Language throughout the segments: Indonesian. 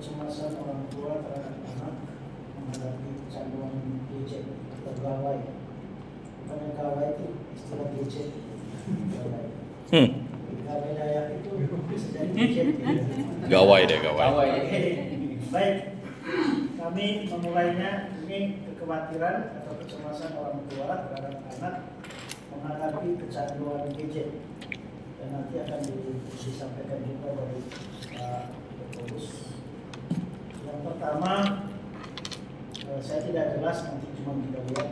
kecemasan orang tua terhadap anak menghadapi kecanduan gadget atau gawai. Bukan gawai itu istilah gadget. Gawai Dayak itu bisa jadi gadget. Gawai deh, gawai. Baik, kami memulainya. Ini kekhawatiran atau kecemasan orang tua terhadap anak menghadapi kecanduan gadget. Dan nanti akan disampaikan juga dari Pak Tulus. Yang pertama, saya tidak jelas, nanti cuma kita lihat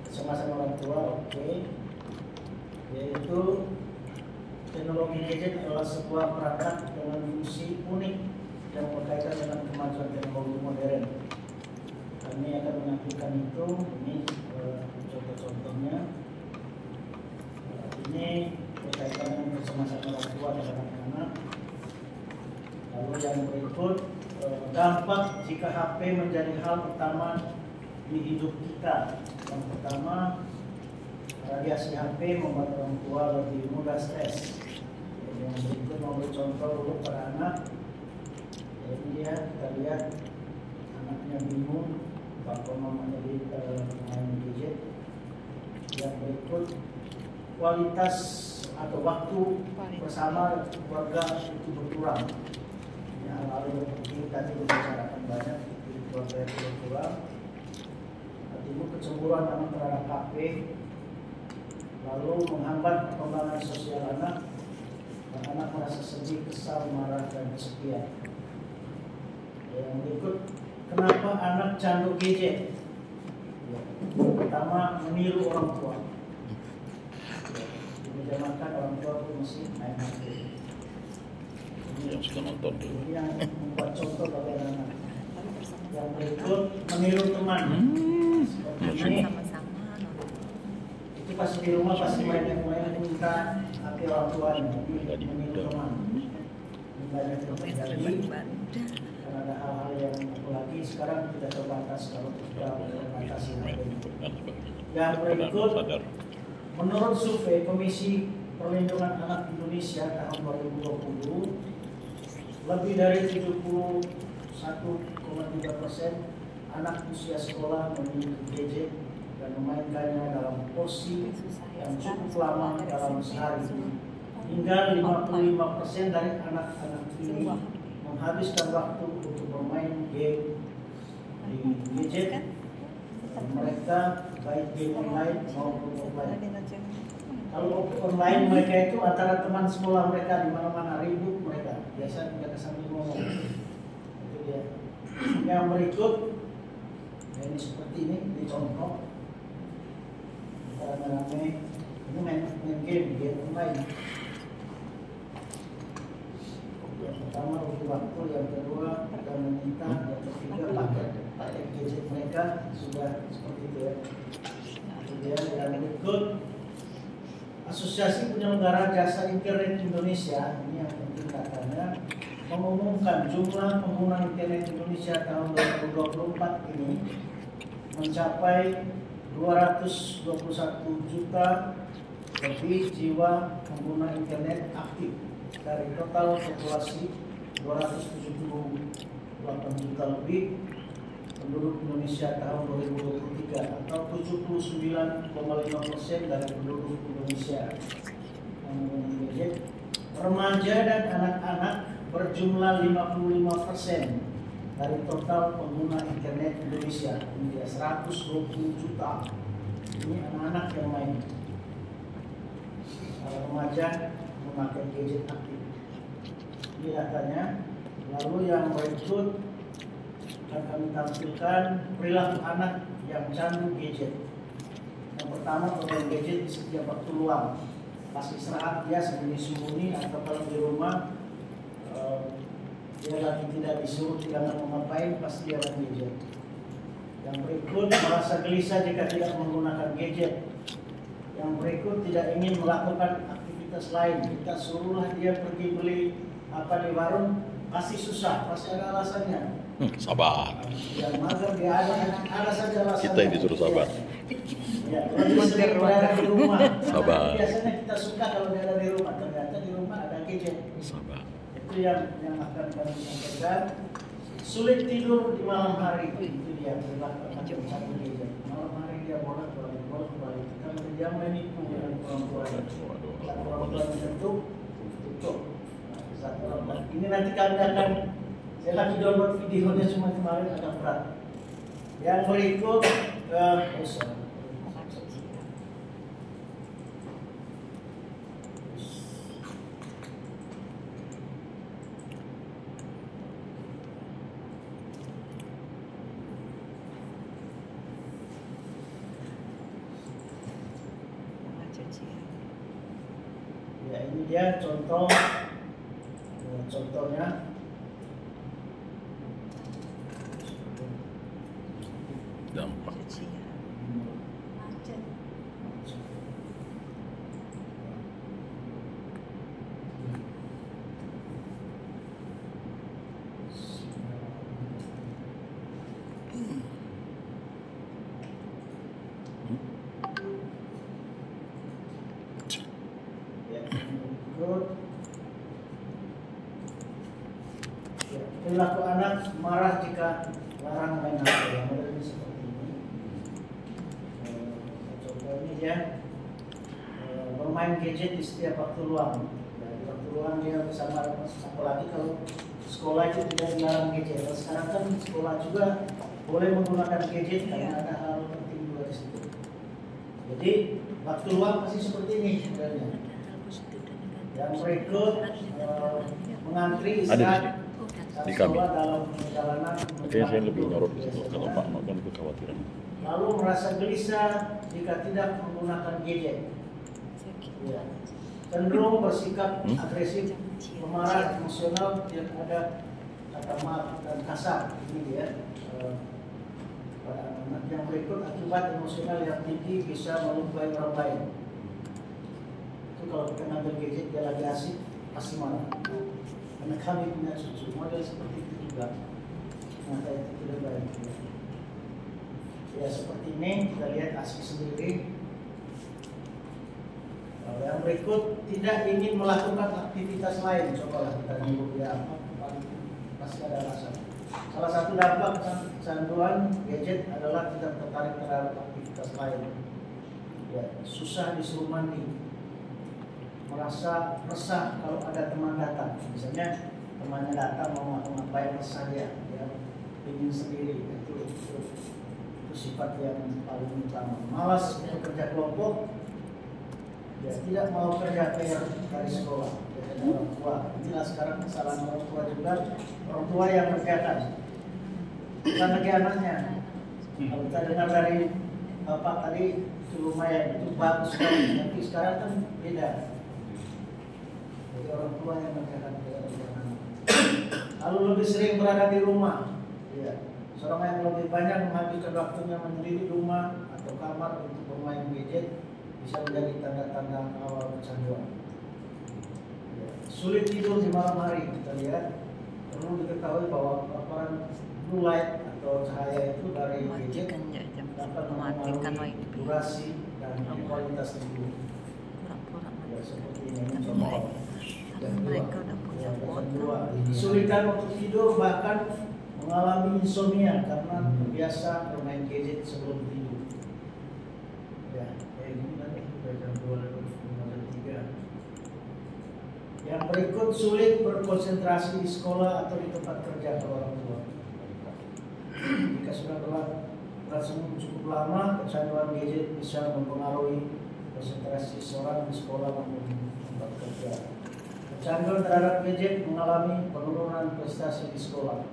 kecemasan orang tua, oke. Yaitu teknologi gadget adalah sebuah perangkat dengan fungsi unik yang berkaitan dengan kemajuan teknologi modern. Kami akan menampilkan itu. Ini contoh-contohnya. Ini berkaitan dengan kecemasan orang tua terhadap anak. Lalu yang berikut, dampak jika HP menjadi hal utama di hidup kita. Yang pertama, radiasi HP membuat orang tua lebih mudah stres. Yang berikut memberi contoh dulu pada anak. Jadi dia, kita lihat anaknya bingung, bapak mamanya di main gadget. Yang berikut, kualitas atau waktu bersama keluarga itu berkurang. Yang lalu tadi dibicarakan banyak, itu keluarga itu berkurang. Timbul kecemburuan anak terhadap HP, lalu menghambat perkembangan sosial anak, dan anak merasa sedih, kesal, marah, dan kesepian. Yang berikut, kenapa anak candu gadget? Pertama, meniru orang tua. Dimakan orang tua itu mesti main HP. Yang sudah nonton dulu. Ini yang membuat contoh bagi anak. Yang berikut, meniru teman. Seperti ini. Itu pasti di rumah pasti main minta hati orang tuanya. Meniru teman. Banyak terjadi. Karena ada hal-hal yang apalagi sekarang tidak terbatas kalau kita membatasi HP. Yang berikut, menurut survei Komisi Perlindungan Anak Indonesia tahun 2020, lebih dari 71,3% anak usia sekolah memiliki gadget dan memainkannya dalam porsi yang cukup lama dalam sehari. Hingga 55% dari anak-anak ini menghabiskan waktu untuk bermain game di gadget mereka, baik game online maupun offline. Kalau online mereka itu antara teman sekolah mereka, di mana-mana ribut mereka, biasa mereka sambil ngomong. Itu dia. Yang berikut, ini seperti ini contoh. Rame-rame, ini main game online. Yang pertama butuh waktu, yang kedua akan meminta, yang ketiga pakai gadget mereka sudah seperti itu ya. Kemudian yang berikut, Asosiasi Penyelenggara Jasa Internet Indonesia, ini yang penting katanya, mengumumkan jumlah pengguna internet Indonesia tahun 2024 ini mencapai 221 juta lebih jiwa pengguna internet aktif dari total populasi 278 juta lebih penduduk Indonesia tahun 2023, atau 79,5% dari penduduk Indonesia yang menggunakan gadget. Remaja dan anak-anak berjumlah 55% dari total pengguna internet Indonesia. Ini 120 juta. Ini anak-anak yang main. Remaja memakai gadget aktif. Ini datanya. Lalu yang berikut akan kami tampilkan perilaku anak yang candu gadget. Yang pertama, bermain gadget di setiap waktu luang. Pas istirahat dia sembunyi-sembunyi, atau kalau di rumah dia lagi tidak disuruh, tidak mau ngapain, pasti dia main gadget. Yang berikut, merasa gelisah jika tidak menggunakan gadget. Yang berikut, tidak ingin melakukan aktivitas lain. Kita suruhlah dia pergi beli apa di warung, pasti susah, pasti ada alasannya. Sabar. Yang mager dia ada saja alasannya. Kita yang disuruh sabar. Ya, kalau dia berada di rumah. Sabar. Biasanya kita suka kalau dia ada di rumah, ternyata di rumah ada gadget. Sabar. Itu yang akan kami sampaikan. Sulit tidur di malam hari, itu dia perilaku anak pecandu gadget. Malam hari dia bolak-balik. Kita berjam ini dengan orang tua. Saat orang tua tutup. Ini nanti kami akan, saya lagi download videonya cuma kemarin, agak berat. Yang berikut ya, ini dia contohnya. Dampak. Perilaku anak marah jika larang main HP. Yang modelnya seperti ini. Contoh ini dia bermain gadget di setiap waktu luang. Di waktu luang dia bersama, apalagi kalau sekolah itu tidak dilarang gadget. Sekarang kan sekolah juga boleh menggunakan gadget karena ada hal penting juga di situ. Jadi waktu luang masih seperti ini sebenarnya. Yang berikut mengantri istirahat di kami. dalam perjalanan. Makanya saya lebih nyorot di situ kalau Pak Mak kan kekhawatiran. Lalu merasa gelisah jika tidak menggunakan gadget. Ya. Cenderung bersikap agresif, pemarah, emosional, tidak ada kata maaf dan kasar. Ini dia. Pada anak yang berikut, akibat emosional yang tinggi bisa melukai orang lain. Itu kalau kita ngambil gadget dia lagi asik, pasti marah. Karena kami punya cucu model seperti itu juga. Maka itu tidak baik. Ya seperti ini kita lihat asik sendiri. Yang berikut, tidak ingin melakukan aktivitas lain. Cobalah kita nyuruh dia apa, pasti ada alasan. Salah satu dampak kecanduan gadget adalah tidak tertarik terhadap aktivitas lain. Ya, susah disuruh mandi, merasa resah kalau ada teman datang. Misalnya temannya datang mau ngapain, resah dia ingin sendiri. Itu sifat yang paling utama. Malas bekerja kelompok. Ya, tidak mau kerja PR dari sekolah, dari orang tua. Inilah sekarang kesalahan orang tua juga. Orang tua yang mengerjakan, bukan lagi anaknya. Kalau kita dengar dari bapak tadi itu lumayan, itu bagus sekali. Tapi sekarang kan beda. Jadi orang tua yang mengerjakan anak. Lalu lebih sering berada di rumah. Ya. Seorang yang lebih banyak menghabiskan waktunya menyendiri di rumah atau kamar untuk bermain gadget bisa menjadi tanda-tanda awal kecanduan. Ya. Sulit tidur di malam hari, kita lihat. Perlu diketahui bahwa paparan blue light atau cahaya itu dari gadget dapat mempengaruhi durasi dan kualitas tidur. Ya, seperti ini contoh. Yang kedua, kesulitan untuk tidur bahkan mengalami insomnia karena terbiasa bermain gadget sebelum tidur. Ya, kayak gini kan jam 2:03. Yang berikut, sulit berkonsentrasi di sekolah atau di tempat kerja kalau orang tua. Jika sudah berlangsung cukup lama, kecanduan gadget bisa mempengaruhi konsentrasi seorang di sekolah maupun tempat kerja. Kecanduan terhadap gadget mengalami penurunan prestasi di sekolah.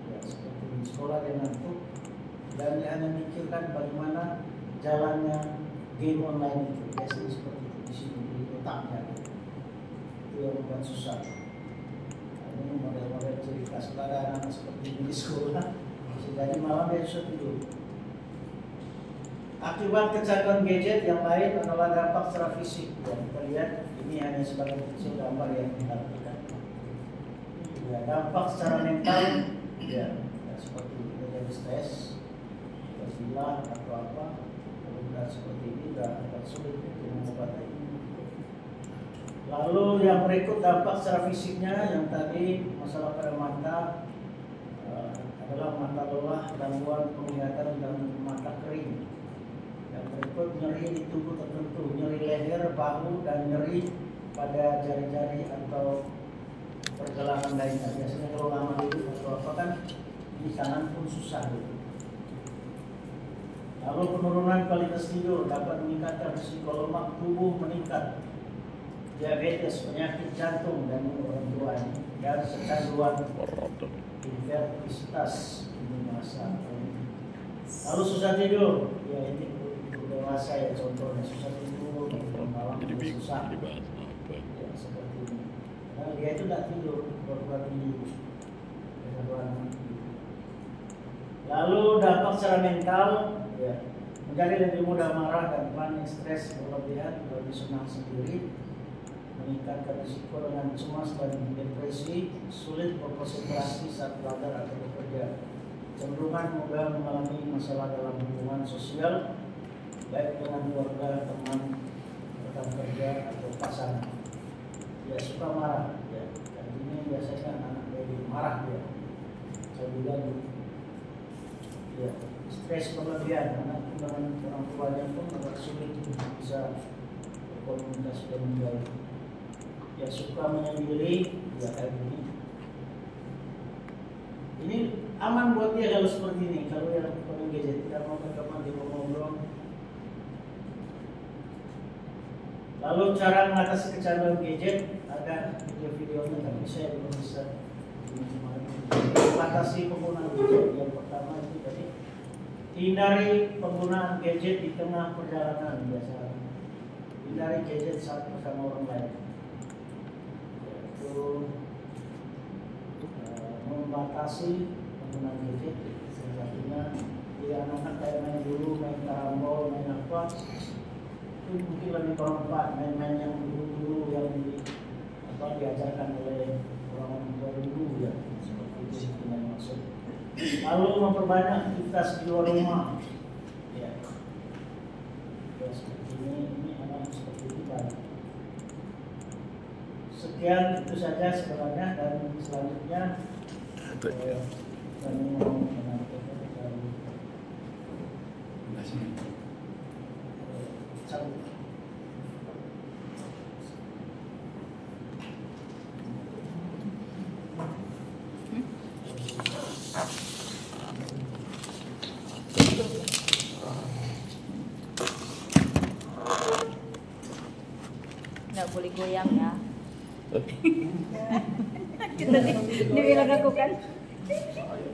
Ya, seperti di sekolah dia ngantuk dan dia hanya mikirkan bagaimana jalannya game online itu. Biasanya seperti itu di sini di otaknya. Itu yang membuat susah. Ini model-model ciri khas pada anak seperti ini di sekolah. Jadi malam dia susah tidur. Akibat kecanduan gadget yang lain adalah dampak secara fisik. Ya, kita lihat ini hanya sebagai kecil gambar yang kita berikan. Ya, dampak secara mental, ya seperti kita jadi stres, tersilah atau apa. Kalau seperti ini agak sulit untuk mengobati. Lalu yang berikut dampak secara fisiknya, yang tadi masalah pada mata, adalah mata lelah, gangguan penglihatan dan mata kering. Yang berikut nyeri di tubuh tertentu, nyeri leher, bahu, dan nyeri pada jari-jari atau pergelangan lainnya. Biasanya kalau lama duduk atau apa kan di kanan pun susah gitu. Lalu penurunan kualitas tidur dapat meningkatkan risiko lemak tubuh meningkat, diabetes, penyakit jantung dan orang tua ini, dan kecanduan obesitas ini masa. Lalu susah tidur, ya ini untuk dewasa ya contohnya susah tidur, malam susah, ya seperti ini. Nah, dia itu tidak tidur, baru-baru lalu dampak secara mental, ya, menjadi lebih mudah marah dan panik, stres berlebihan, lebih senang sendiri, meningkatkan risiko dengan cemas dan depresi, sulit berkonsentrasi saat belajar atau bekerja, cenderungan mudah mengalami masalah dalam hubungan sosial, baik dengan keluarga, teman, rekan kerja atau pasangan. Dia suka marah, ya. Dan ini biasanya anak lebih marah dia. Saya bilang, ya, stres berlebihan, anak dengan orang tuanya pun agak sulit bisa berkomunikasi dengan baik. Ya suka menyendiri, ya kayak gini. Ini aman buat dia kalau seperti ini. Kalau yang paling gadget tidak mau berteman di ngobrol. Lalu cara mengatasi kecanduan gadget ada video-videonya, tapi saya belum bisa mengatasi penggunaan gadget. Yang pertama itu tadi hindari penggunaan gadget di tengah perjalanan biasa. Hindari gadget saat bersama orang lain. Membatasi penggunaan gadget, salah satunya di anak-anak kayak main dulu, main karambol, main apa, itu mungkin lebih bermanfaat. Main-main yang dulu yang diajarkan oleh orang tua dulu ya, seperti itu yang maksud. Lalu memperbanyak aktivitas di luar rumah, ya, seperti ini anak seperti itu kan. Sekian itu saja sebenarnya, dan selanjutnya kami mau menyampaikan dari cabut. Nggak boleh goyang ya. Ini bilang aku kan,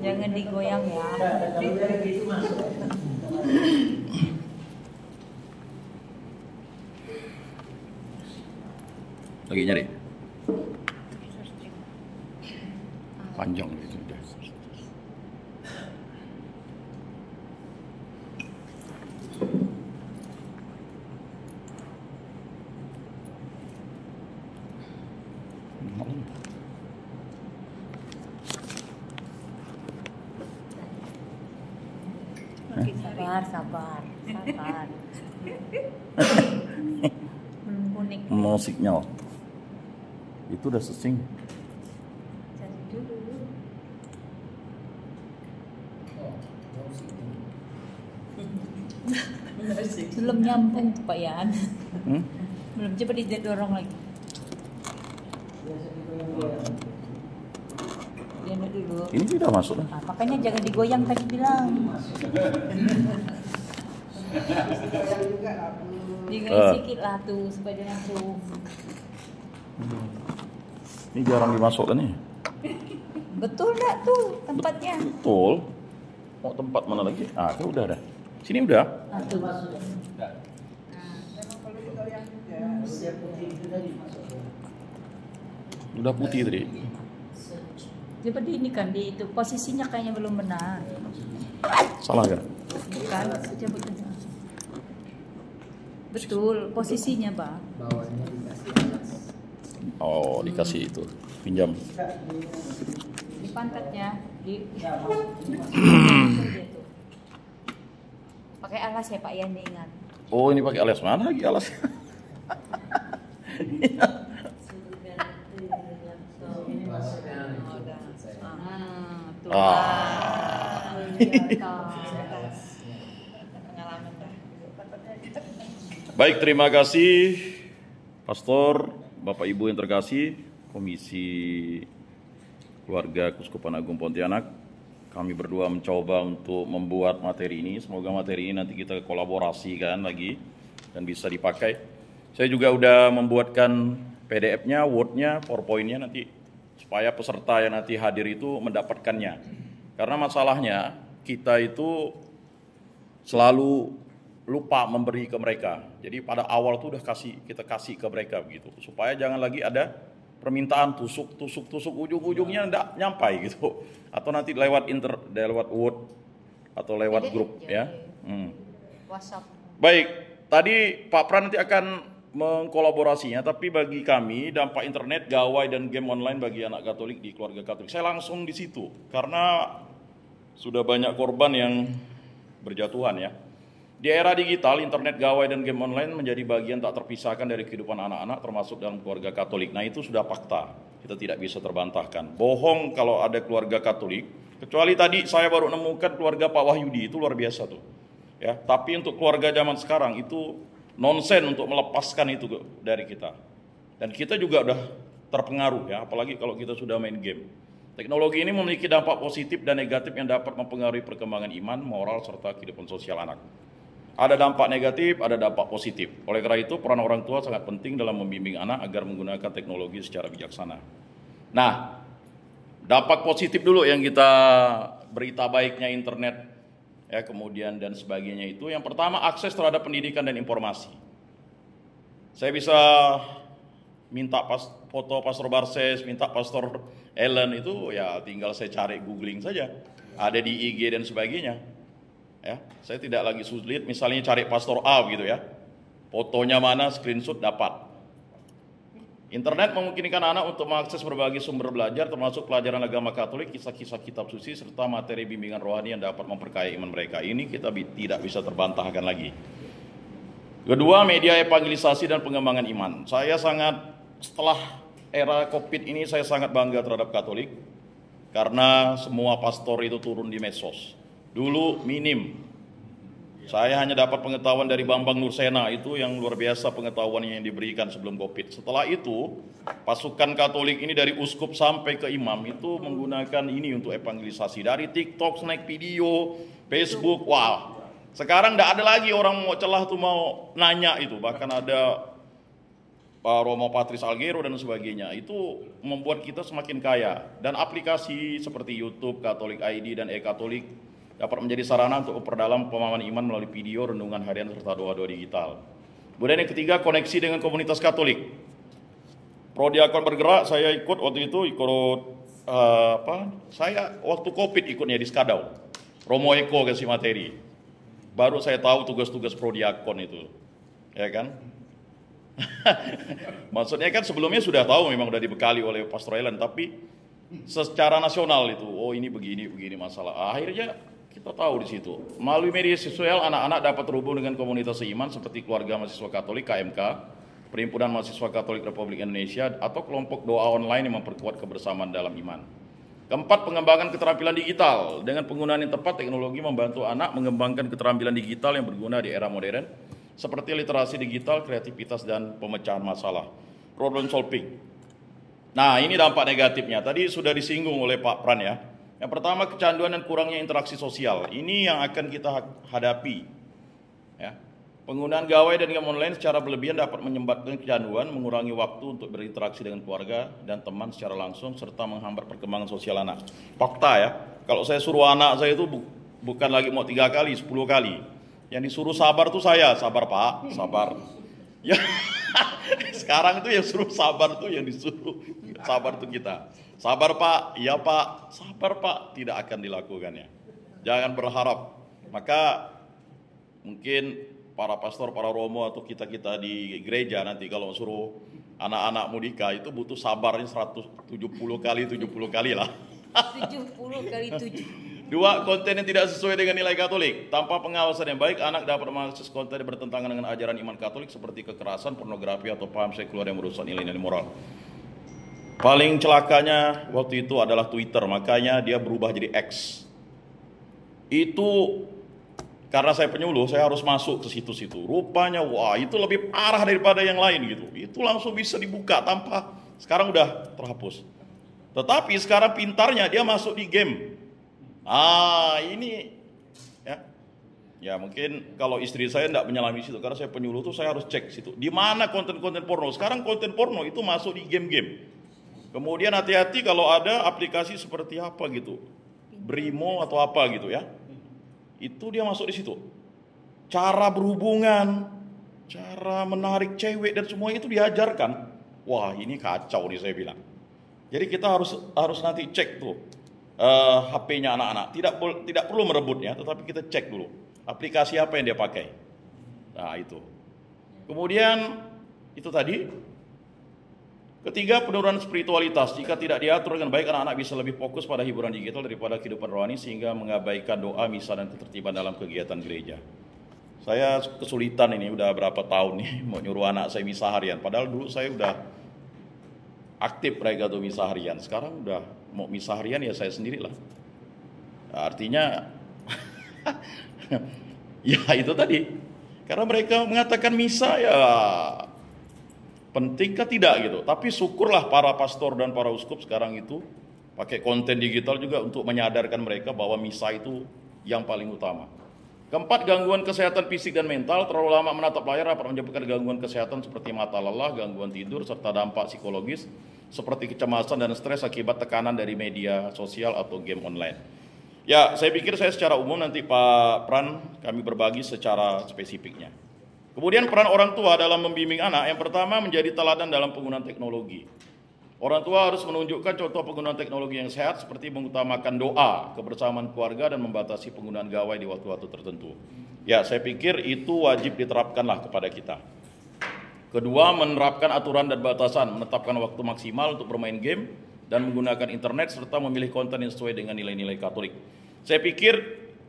jangan digoyang ya. Kalau dari gitu masuk. Lagi nyari? Panjang gitu udah. Sabar. Belum kuning. Mau sinyal. Itu udah sesing. Cari dulu. Belum nyambung Pak Yan. Belum, coba didorong lagi. Dianu dulu. Ini sudah masuk lah. Nah, makanya jangan digoyang tadi bilang. Digoyang sedikit lah tuh supaya dia langsung. Ini jarang dimasukkan nih. Betul enggak tuh tempatnya? Betul. Mau tempat mana lagi? Ah, itu udah dah. Sini udah. Nah, tuh. Udah putih tadi. Coba di ini kan di itu posisinya kayaknya belum benar. Salah kan? Bukan, coba kan. Betul, posisinya, Pak. Bawahnya dikasih alas. Oh, dikasih itu. Pinjam. Di pantatnya, di pakai alas ya Pak Yan, diingat. Oh, ini pakai alas. Mana lagi alasnya? gitu. Ah. Pengalaman dah. Baik, terima kasih Pastor, Bapak Ibu yang terkasih, Komisi Keluarga Keuskupan Agung Pontianak. Kami berdua mencoba untuk membuat materi ini. Semoga materi ini nanti kita kolaborasikan lagi dan bisa dipakai. Saya juga udah membuatkan PDF-nya, Word-nya, PowerPoint-nya nanti supaya peserta yang nanti hadir itu mendapatkannya. Karena masalahnya kita itu selalu lupa memberi ke mereka. Jadi pada awal tuh udah kita kasih ke mereka begitu. Supaya jangan lagi ada permintaan tusuk ujung-ujungnya enggak nyampai gitu. Atau nanti lewat Word atau lewat grup ya. WhatsApp. Baik, tadi Pak Pran nanti akan mengkolaborasinya, tapi bagi kami dampak internet, gawai dan game online bagi anak Katolik di keluarga Katolik. Saya langsung di situ karena sudah banyak korban yang berjatuhan ya. Di era digital, internet, gawai, dan game online menjadi bagian tak terpisahkan dari kehidupan anak-anak termasuk dalam keluarga Katolik. Nah itu sudah fakta, kita tidak bisa terbantahkan. Bohong kalau ada keluarga Katolik, kecuali tadi saya baru menemukan keluarga Pak Wahyudi, itu luar biasa tuh. Ya, tapi untuk keluarga zaman sekarang itu nonsen untuk melepaskan itu dari kita. Dan kita juga udah terpengaruh ya, apalagi kalau kita sudah main game. Teknologi ini memiliki dampak positif dan negatif yang dapat mempengaruhi perkembangan iman, moral, serta kehidupan sosial anak. Ada dampak negatif, ada dampak positif. Oleh karena itu, peran orang tua sangat penting dalam membimbing anak agar menggunakan teknologi secara bijaksana. Nah, dampak positif dulu yang kita berita baiknya internet, ya kemudian dan sebagainya itu. Yang pertama, akses terhadap pendidikan dan informasi. Saya bisa minta foto Pastor Barses, minta Pastor Ellen itu ya tinggal saya cari googling saja. Ada di IG dan sebagainya. Ya, saya tidak lagi sulit misalnya cari Pastor A gitu ya. Fotonya mana, screenshot dapat. Internet memungkinkan anak untuk mengakses berbagai sumber belajar termasuk pelajaran agama Katolik, kisah-kisah kitab suci serta materi bimbingan rohani yang dapat memperkaya iman mereka. Ini kita tidak bisa terbantahkan lagi. Kedua, media evangelisasi dan pengembangan iman. Setelah era Covid ini saya sangat bangga terhadap Katolik karena semua pastor itu turun di medsos. Dulu minim. Saya hanya dapat pengetahuan dari Bambang Nursena, itu yang luar biasa pengetahuannya yang diberikan sebelum Covid. Setelah itu, pasukan Katolik ini dari uskup sampai ke imam itu menggunakan ini untuk evangelisasi. Dari TikTok, snack video, Facebook, wow. Sekarang tidak ada lagi orang mau celah tuh mau nanya itu. Bahkan ada Pak Romo Patris Algero dan sebagainya. Itu membuat kita semakin kaya. Dan aplikasi seperti YouTube, Katolik ID, dan e-Katolik dapat menjadi sarana untuk memperdalam pemahaman iman melalui video, renungan harian, serta doa-doa digital. Kemudian yang ketiga, koneksi dengan komunitas Katolik. Prodiakon bergerak, saya ikut waktu itu, saya waktu Covid ikutnya di Skadau. Romo Eko kasih materi. Baru saya tahu tugas-tugas Prodiakon itu. Ya kan? Maksudnya kan sebelumnya sudah tahu, memang sudah dibekali oleh Pastor Ellen, tapi secara nasional itu, oh ini begini masalah. Akhirnya kita tahu di situ. Melalui media sosial, anak-anak dapat terhubung dengan komunitas seiman seperti Keluarga Mahasiswa Katolik (KMK), Perhimpunan Mahasiswa Katolik Republik Indonesia, atau kelompok doa online yang memperkuat kebersamaan dalam iman. Keempat, pengembangan keterampilan digital. Dengan penggunaan yang tepat, teknologi membantu anak mengembangkan keterampilan digital yang berguna di era modern, seperti literasi digital, kreativitas, dan pemecahan masalah, problem solving. Nah, ini dampak negatifnya. Tadi sudah disinggung oleh Pak Pran ya. Yang pertama, kecanduan dan kurangnya interaksi sosial. Ini yang akan kita hadapi. Ya. Penggunaan gawai dan game online secara berlebihan dapat menyebabkan kecanduan, mengurangi waktu untuk berinteraksi dengan keluarga dan teman secara langsung, serta menghambat perkembangan sosial anak. Fakta ya, kalau saya suruh anak saya itu bukan lagi mau 3 kali, 10 kali. Yang disuruh sabar tuh saya, sabar Pak, sabar. Ya, sekarang itu yang suruh sabar tuh yang disuruh sabar tuh kita. Sabar Pak, iya Pak, sabar Pak, tidak akan dilakukannya. Jangan berharap. Maka mungkin para pastor, para romo atau kita-kita di gereja nanti kalau suruh anak-anak mudika itu butuh sabarnya 170 kali lah. 70 kali 7. Dua, konten yang tidak sesuai dengan nilai Katolik. Tanpa pengawasan yang baik, anak dapat mengakses konten yang bertentangan dengan ajaran iman Katolik seperti kekerasan, pornografi, atau paham sekuler yang merusak nilai-nilai moral. Paling celakanya waktu itu adalah Twitter, makanya dia berubah jadi X. Itu karena saya penyuluh, saya harus masuk ke situs itu. Rupanya, wah itu lebih parah daripada yang lain gitu. Itu langsung bisa dibuka tanpa, sekarang udah terhapus. Tetapi sekarang pintarnya dia masuk di game. Ini ya mungkin kalau istri saya tidak menyelami situ, karena saya penyuluh tuh saya harus cek situ. Di mana konten-konten porno? Sekarang konten porno itu masuk di game-game. Kemudian hati-hati kalau ada aplikasi seperti apa gitu, Brimo atau apa gitu ya. Itu dia masuk di situ. Cara berhubungan, cara menarik cewek dan semua itu diajarkan. Wah, ini kacau nih saya bilang. Jadi kita harus nanti cek tuh HP-nya anak-anak. Tidak perlu merebutnya, tetapi kita cek dulu aplikasi apa yang dia pakai. Nah, itu. Kemudian itu tadi. Ketiga, penurunan spiritualitas. Jika tidak diatur dengan baik, anak-anak bisa lebih fokus pada hiburan digital daripada kehidupan rohani, sehingga mengabaikan doa, misa, dan ketertiban dalam kegiatan gereja. Saya kesulitan ini udah berapa tahun nih mau nyuruh anak saya misa harian. Padahal dulu saya udah aktif tuh misa harian. Sekarang udah mau misa harian ya saya sendirilah. Artinya ya itu tadi. Karena mereka mengatakan misa ya pentingkah tidak gitu. Tapi syukurlah para pastor dan para uskup sekarang itu pakai konten digital juga untuk menyadarkan mereka bahwa misa itu yang paling utama. Keempat, gangguan kesehatan fisik dan mental. Terlalu lama menatap layar dapat menyebabkan gangguan kesehatan seperti mata lelah, gangguan tidur, serta dampak psikologis seperti kecemasan dan stres akibat tekanan dari media sosial atau game online. Ya, saya pikir saya secara umum nanti Pak Pran kami berbagi secara spesifiknya. Kemudian peran orang tua dalam membimbing anak, yang pertama menjadi teladan dalam penggunaan teknologi. Orang tua harus menunjukkan contoh penggunaan teknologi yang sehat seperti mengutamakan doa, kebersamaan keluarga, dan membatasi penggunaan gawai di waktu-waktu tertentu. Ya, saya pikir itu wajib diterapkanlah kepada kita. Kedua, menerapkan aturan dan batasan, menetapkan waktu maksimal untuk bermain game dan menggunakan internet, serta memilih konten yang sesuai dengan nilai-nilai Katolik. Saya pikir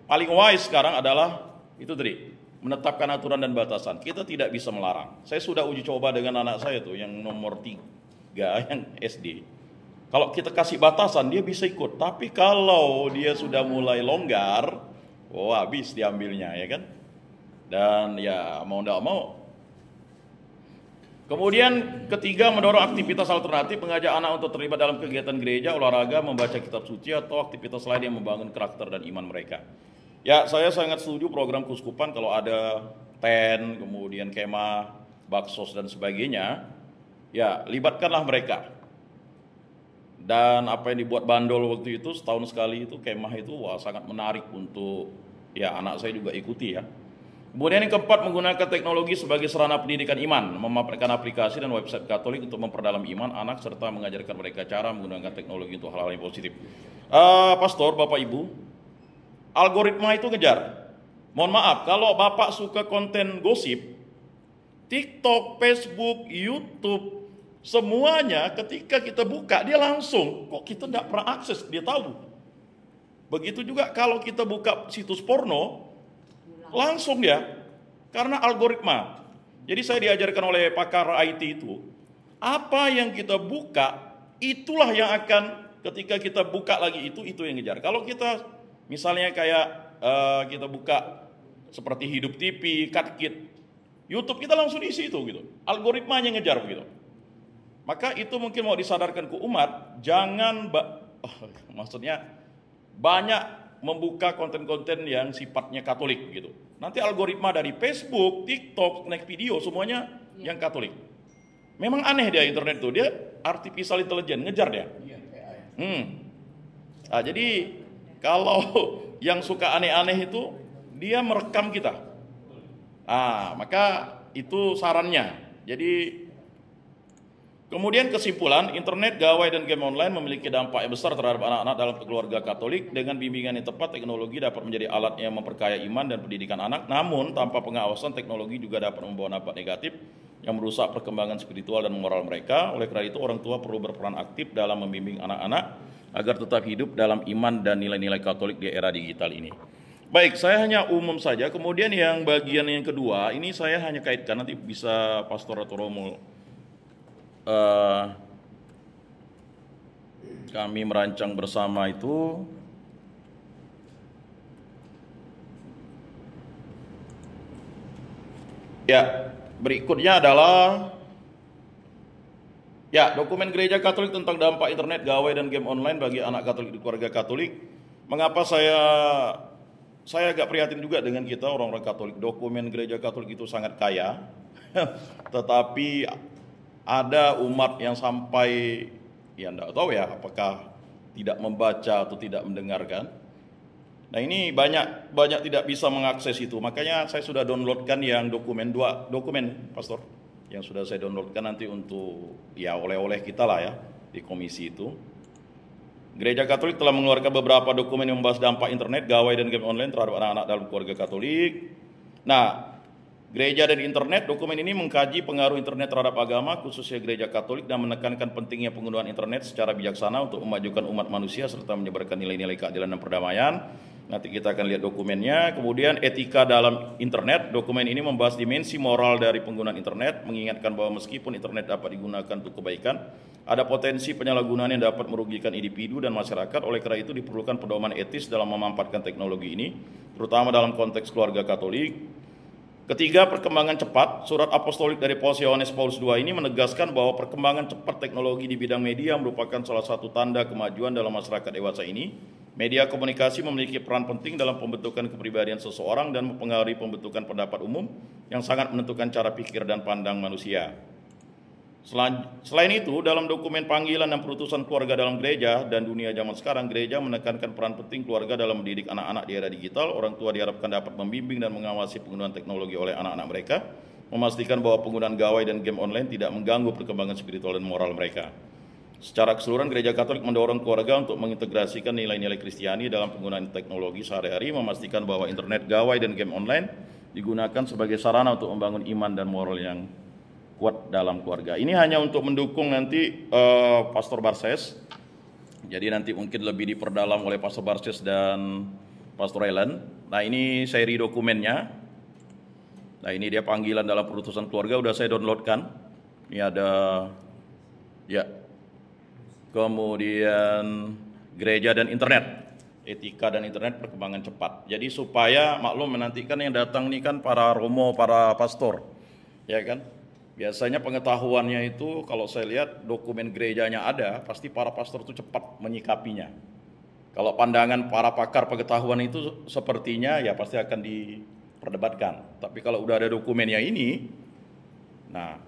paling wise sekarang adalah itu tadi, menetapkan aturan dan batasan. Kita tidak bisa melarang. Saya sudah uji coba dengan anak saya tuh yang nomor 3, yang SD. Kalau kita kasih batasan dia bisa ikut. Tapi kalau dia sudah mulai longgar, habis diambilnya ya kan. Dan ya mau tidak mau. Kemudian ketiga, mendorong aktivitas alternatif, mengajak anak untuk terlibat dalam kegiatan gereja, olahraga, membaca kitab suci, atau aktivitas lain yang membangun karakter dan iman mereka. Ya, saya sangat setuju program keuskupan kalau ada tent, kemudian kemah, baksos dan sebagainya. Ya, libatkanlah mereka. Dan apa yang dibuat Bandol waktu itu setahun sekali itu kemah itu sangat menarik untuk ya anak saya juga ikuti ya. Kemudian yang keempat, menggunakan teknologi sebagai sarana pendidikan iman, memaparkan aplikasi dan website Katolik untuk memperdalam iman anak serta mengajarkan mereka cara menggunakan teknologi untuk hal-hal yang positif. Pastor, Bapak Ibu, algoritma itu ngejar. Mohon maaf, kalau Bapak suka konten gosip, TikTok, Facebook, YouTube, semuanya ketika kita buka, dia langsung. Kok kita tidak pernah akses, dia tahu. Begitu juga kalau kita buka situs porno, langsung dia. Karena algoritma. Jadi saya diajarkan oleh pakar IT itu, apa yang kita buka, itulah yang akan ketika kita buka lagi itu yang ngejar. Kalau kita misalnya kayak kita buka seperti Hidup TV, Katkit, YouTube kita langsung isi itu gitu. Algoritmanya ngejar begitu. Maka itu mungkin mau disadarkan ke umat, jangan maksudnya banyak membuka konten-konten yang sifatnya Katolik gitu. Nanti algoritma dari Facebook, TikTok, Next Video semuanya yang Katolik. Memang aneh dia internet tuh, dia artificial intelligence ngejar dia. Jadi kalau yang suka aneh-aneh itu dia merekam kita. Maka itu sarannya. Jadi kemudian kesimpulan, internet, gawai, dan game online memiliki dampak yang besar terhadap anak-anak dalam keluarga Katolik. Dengan bimbingan yang tepat, teknologi dapat menjadi alat yang memperkaya iman dan pendidikan anak. Namun tanpa pengawasan, teknologi juga dapat membawa dampak negatif yang merusak perkembangan spiritual dan moral mereka. Oleh karena itu, orang tua perlu berperan aktif dalam membimbing anak-anak agar tetap hidup dalam iman dan nilai-nilai Katolik di era digital ini. Baik, saya hanya umum saja. Kemudian yang bagian yang kedua, ini saya hanya kaitkan, nanti bisa Pastor atau Romo kami merancang bersama itu ya, berikutnya adalah ya, dokumen Gereja Katolik tentang dampak internet, gawai dan game online bagi anak Katolik di keluarga Katolik. Mengapa saya agak prihatin juga dengan kita orang-orang Katolik. Dokumen Gereja Katolik itu sangat kaya, tetapi ada umat yang sampai ya enggak tahu ya apakah tidak membaca atau tidak mendengarkan. Nah, ini banyak tidak bisa mengakses itu. Makanya saya sudah downloadkan yang dokumen Pastor, yang sudah saya downloadkan nanti untuk ya oleh-oleh kita lah ya di komisi itu. Gereja Katolik telah mengeluarkan beberapa dokumen yang membahas dampak internet, gawai dan game online terhadap anak-anak dalam keluarga Katolik. Nah, gereja dan internet, dokumen ini mengkaji pengaruh internet terhadap agama, khususnya gereja Katolik, dan menekankan pentingnya penggunaan internet secara bijaksana untuk memajukan umat manusia serta menyebarkan nilai-nilai keadilan dan perdamaian. Nanti kita akan lihat dokumennya. Kemudian etika dalam internet, dokumen ini membahas dimensi moral dari penggunaan internet, mengingatkan bahwa meskipun internet dapat digunakan untuk kebaikan, ada potensi penyalahgunaan yang dapat merugikan individu dan masyarakat. Oleh karena itu diperlukan pedoman etis dalam memanfaatkan teknologi ini, terutama dalam konteks keluarga Katolik. Ketiga, perkembangan cepat. Surat apostolik dari Paus Yohanes Paulus II ini menegaskan bahwa perkembangan cepat teknologi di bidang media merupakan salah satu tanda kemajuan dalam masyarakat dewasa ini. Media komunikasi memiliki peran penting dalam pembentukan kepribadian seseorang dan mempengaruhi pembentukan pendapat umum yang sangat menentukan cara pikir dan pandang manusia. Selain itu, dalam dokumen panggilan dan perutusan keluarga dalam gereja dan dunia zaman sekarang, gereja menekankan peran penting keluarga dalam mendidik anak-anak di era digital. Orang tua diharapkan dapat membimbing dan mengawasi penggunaan teknologi oleh anak-anak mereka, memastikan bahwa penggunaan gawai dan game online tidak mengganggu perkembangan spiritual dan moral mereka. Secara keseluruhan, gereja Katolik mendorong keluarga untuk mengintegrasikan nilai-nilai Kristiani dalam penggunaan teknologi sehari-hari, memastikan bahwa internet, gawai, dan game online digunakan sebagai sarana untuk membangun iman dan moral yang kuat dalam keluarga. Ini hanya untuk mendukung nanti Pastor Barses. Jadi nanti mungkin lebih diperdalam oleh Pastor Barses dan Pastor Ellen. Nah, ini seri dokumennya. Nah, ini dia panggilan dalam perutusan keluarga, udah saya downloadkan. Ini ada ya. Kemudian gereja dan internet, etika dan internet perkembangan cepat. Jadi supaya maklum menantikan yang datang ini kan para romo, para pastor, ya kan. Biasanya pengetahuannya itu kalau saya lihat dokumen gerejanya ada, pasti para pastor itu cepat menyikapinya. Kalau pandangan para pakar pengetahuan itu sepertinya ya pasti akan diperdebatkan. Tapi kalau udah ada dokumennya ini, nah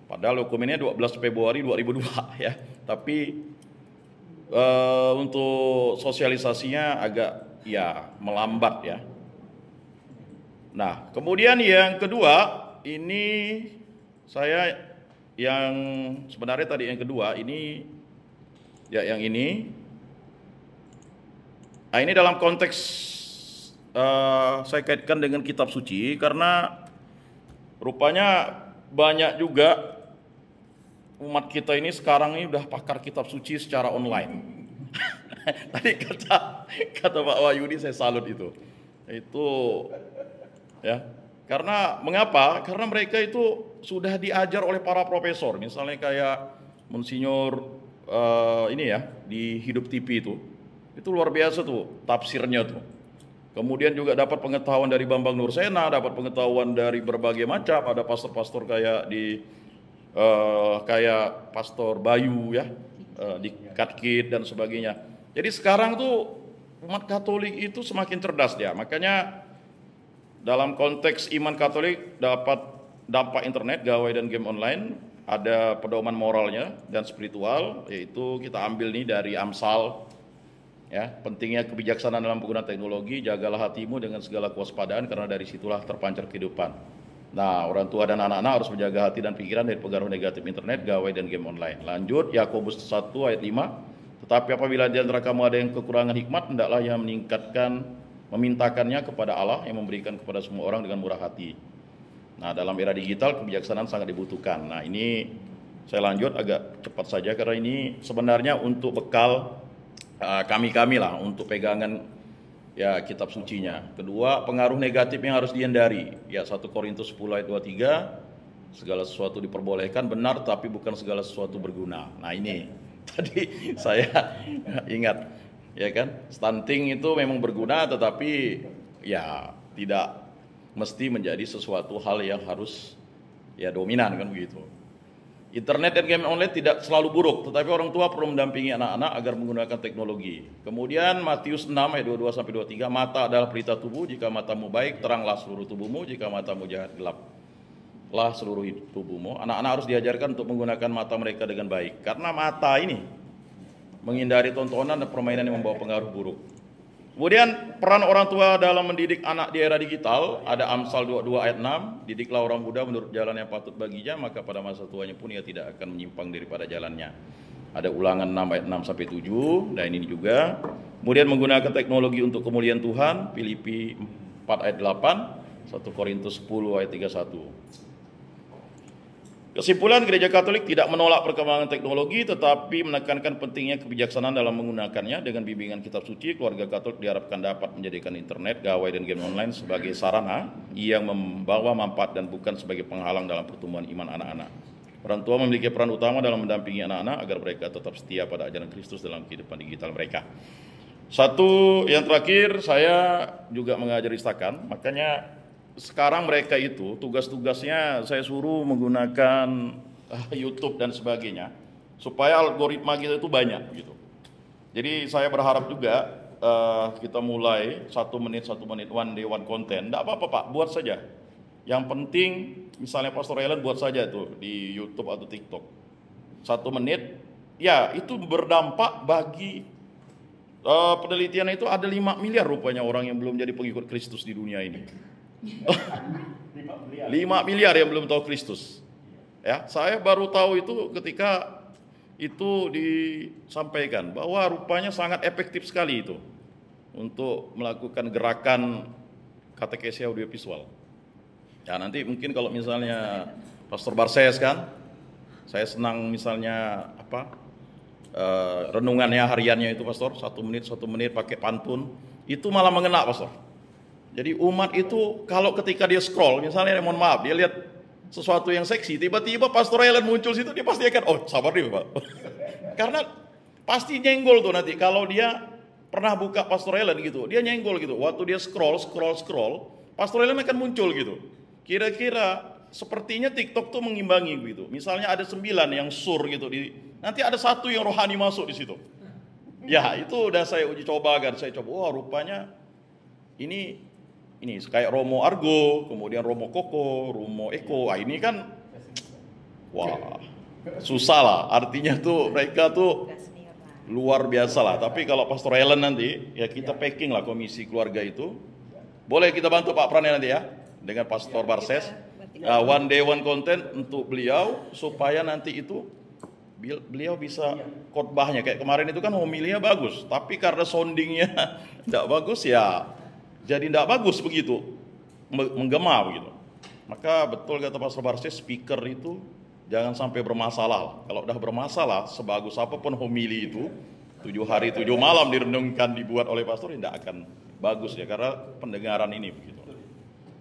padahal dokumennya 12 Februari 2002 ya. Tapi untuk sosialisasinya agak ya melambat ya. Nah, kemudian yang kedua, ini saya yang sebenarnya tadi yang kedua ini ya yang ini. Nah, ini dalam konteks saya kaitkan dengan kitab suci karena rupanya banyak juga umat kita ini sekarang ini udah pakar kitab suci secara online. Tadi kata Pak Wahyudi saya salut itu. Itu ya. Karena mengapa? Karena mereka itu sudah diajar oleh para profesor, misalnya kayak Monsinyur ini ya di Hidup TV itu luar biasa tuh tafsirnya tuh. Kemudian juga dapat pengetahuan dari Bambang Nursena, dapat pengetahuan dari berbagai macam. Ada pastor-pastor kayak di kayak Pastor Bayu ya di Katkit dan sebagainya. Jadi sekarang tuh umat Katolik itu semakin cerdas dia. Makanya dalam konteks iman Katolik dapat dampak internet, gawai dan game online, ada pedoman moralnya dan spiritual, yaitu kita ambil nih dari Amsal ya, pentingnya kebijaksanaan dalam penggunaan teknologi, jagalah hatimu dengan segala kewaspadaan karena dari situlah terpancar kehidupan. Nah, orang tua dan anak-anak harus menjaga hati dan pikiran dari pengaruh negatif internet, gawai dan game online. Lanjut, Yakobus 1 ayat 5. Tetapi apabila di antara kamu ada yang kekurangan hikmat, hendaklah ia memintakannya kepada Allah yang memberikan kepada semua orang dengan murah hati. Nah, dalam era digital kebijaksanaan sangat dibutuhkan. Nah, ini saya lanjut agak cepat saja karena ini sebenarnya untuk bekal kami-kami lah untuk pegangan ya kitab sucinya. Kedua, pengaruh negatif yang harus dihindari. Ya 1 Korintus 10 ayat 23, segala sesuatu diperbolehkan benar tapi bukan segala sesuatu berguna. Nah, ini Tadi saya ingat, ya kan, stunting itu memang berguna, tetapi ya tidak mesti menjadi sesuatu hal yang harus ya dominan, kan begitu. Internet dan game online tidak selalu buruk, tetapi orang tua perlu mendampingi anak-anak agar menggunakan teknologi. Kemudian Matius 6 ayat 22-23, mata adalah pelita tubuh, jika matamu baik, teranglah seluruh tubuhmu, jika matamu jahat, gelaplah seluruh tubuhmu. Anak-anak harus diajarkan untuk menggunakan mata mereka dengan baik, karena mata ini menghindari tontonan dan permainan yang membawa pengaruh buruk. Kemudian peran orang tua dalam mendidik anak di era digital, ada Amsal 22 ayat 6, didiklah orang muda menurut jalan yang patut baginya, maka pada masa tuanya pun ia tidak akan menyimpang daripada jalannya. Ada Ulangan 6 ayat 6-7, dan ini juga. Kemudian menggunakan teknologi untuk kemuliaan Tuhan, Filipi 4 ayat 8, 1 Korintus 10 ayat 31. Kesimpulan, Gereja Katolik tidak menolak perkembangan teknologi, tetapi menekankan pentingnya kebijaksanaan dalam menggunakannya. Dengan bimbingan kitab suci, keluarga Katolik diharapkan dapat menjadikan internet, gawai, dan game online sebagai sarana yang membawa manfaat dan bukan sebagai penghalang dalam pertumbuhan iman anak-anak. Orang tua memiliki peran utama dalam mendampingi anak-anak agar mereka tetap setia pada ajaran Kristus dalam kehidupan digital mereka. Satu yang terakhir, saya juga mengajari Stakan, makanya sekarang mereka itu tugas-tugasnya saya suruh menggunakan YouTube dan sebagainya supaya algoritma kita itu banyak gitu. Jadi saya berharap juga kita mulai 1 menit one day one content. Tidak apa-apa Pak, buat saja. Yang penting misalnya Pastor Ellen buat saja itu di YouTube atau TikTok 1 menit, ya itu berdampak bagi penelitian itu ada 5 miliar rupanya orang yang belum jadi pengikut Kristus di dunia ini. 5 miliar yang belum tahu Kristus. Ya, saya baru tahu itu ketika itu disampaikan bahwa rupanya sangat efektif sekali itu untuk melakukan gerakan katekesi audiovisual. Ya, nanti mungkin kalau misalnya Pastor Barses kan, saya senang misalnya renungannya hariannya itu Pastor 1 menit pakai pantun, itu malah mengena Pastor. Jadi umat itu kalau ketika dia scroll, misalnya mohon maaf, dia lihat sesuatu yang seksi, tiba-tiba Pastor Ellen muncul situ, dia pasti akan, oh sabar nih Pak. Karena pasti nyenggol tuh nanti, kalau dia pernah buka Pastor Ellen gitu, dia nyenggol gitu. Waktu dia scroll, Pastor Ellen akan muncul gitu. Kira-kira sepertinya TikTok tuh mengimbangi gitu. Misalnya ada 9 yang sur gitu, nanti ada 1 yang rohani masuk di situ. Ya itu udah saya uji coba kan, saya coba, wah rupanya ini kayak Romo Argo, kemudian Romo Koko, Romo Eko. Ini kan wah susah lah. Artinya tuh mereka tuh luar biasa lah. Tapi kalau Pastor Ellen nanti ya kita packing lah komisi keluarga itu. Boleh kita bantu Pak Pran nanti ya dengan Pastor Barses. One day one content untuk beliau supaya nanti itu beliau bisa khotbahnya kayak kemarin itu kan homilinya bagus, tapi karena soundingnya tidak bagus ya jadi tidak bagus begitu, menggema begitu. Maka betul kata Pastor Barses, speaker itu jangan sampai bermasalah. Kalau udah bermasalah, sebagus apapun homili itu, 7 hari 7 malam direnungkan dibuat oleh pastor, tidak akan bagus ya, karena pendengaran ini begitu.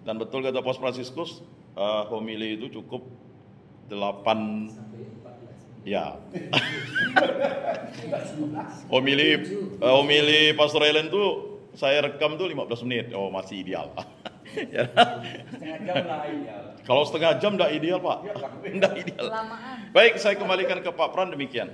Dan betul kata Paus Fransiskus, homili itu cukup 8 ya. homili Pastor Ellen tuh saya rekam tuh 15 menit. Oh, masih ideal. Ya. Setengah jam lah ideal. Kalau setengah jam enggak ideal, Pak. Enggak ideal. Kelamaan. Baik, saya kembalikan ke Pak Pran demikian.